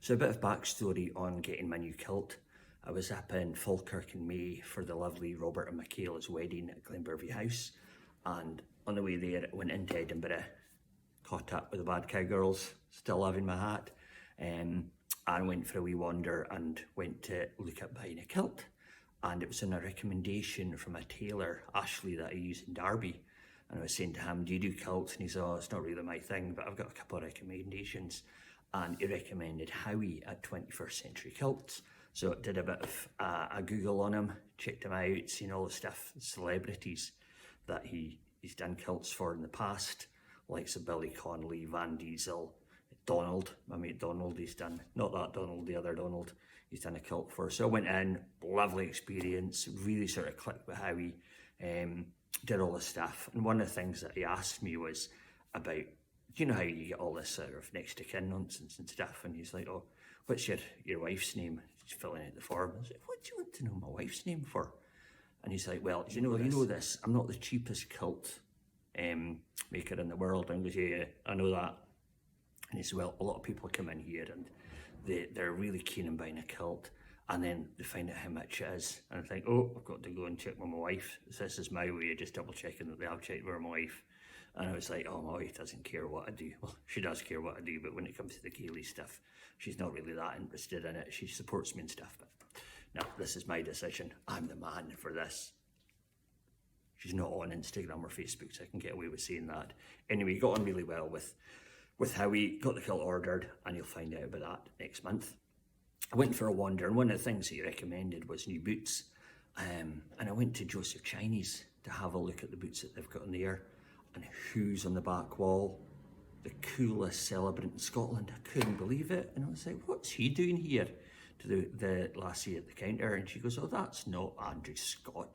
So a bit of backstory on getting my new kilt. I was up in Falkirk in May for the lovely Robert Michaela's wedding at Glenbervie House, and on the way there I went into Edinburgh, caught up with the Bad Cowgirls, still having my hat, and went for a wee wander and went to look at buying a kilt. And it was on a recommendation from a tailor, Ashley, that I use in Derby. And I was saying to him, do you do kilts? And he said, oh, it's not really my thing, but I've got a couple of recommendations. And he recommended Howie at 21st Century Kilts. So I did a bit of a Google on him, checked him out, seen all the stuff, celebrities that he's done kilts for in the past, likes of Billy Connolly, Vin Diesel, Donald, my mate Donald, he's done, not that Donald, the other Donald, he's done a kilt for. So I went in, lovely experience, really sort of clicked with Howie, did all the stuff. And one of the things that he asked me was about, do you know how you get all this sort of next to kin nonsense and stuff? And he's like, oh, what's your wife's name? He's filling out the form. I was like, what do you want to know my wife's name for? And he's like, well, you know this, I'm not the cheapest kilt maker in the world. And I goes, yeah, I know that. And he said, well, a lot of people come in here and they're really keen on buying a kilt, and then they find out how much it is. And I think, oh, I've got to go and check with my wife. So this is my way of just double checking that they have checked with my wife. And I was like, oh, my wife doesn't care what I do. Well, she does care what I do, but when it comes to the Ceilidh stuff, she's not really that interested in it. She supports me and stuff, but no, this is my decision. I'm the man for this. She's not on Instagram or Facebook, so I can get away with saying that. Anyway, got on really well with Howie, got the kilt ordered, and you'll find out about that next month. I went for a wander, and one of the things he recommended was new boots. And I went to Joseph Chinese to have a look at the boots that they've got in there. And who's on the back wall? The coolest celebrant in Scotland. I couldn't believe it. And I was like, what's he doing here? To the lassie at the counter. And she goes, oh, that's not Andrew Scott.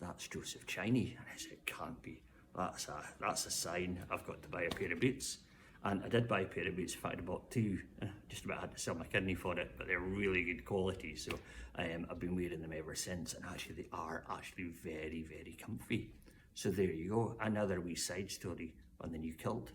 That's Joseph Chinese. And I said, it can't be. That's a sign. I've got to buy a pair of boots. And I did buy a pair of boots. In fact, I bought two. Just about had to sell my kidney for it, but they're really good quality. So I've been wearing them ever since. And actually, they are actually very, very comfy. So there you go. Another wee side story on the new kilt.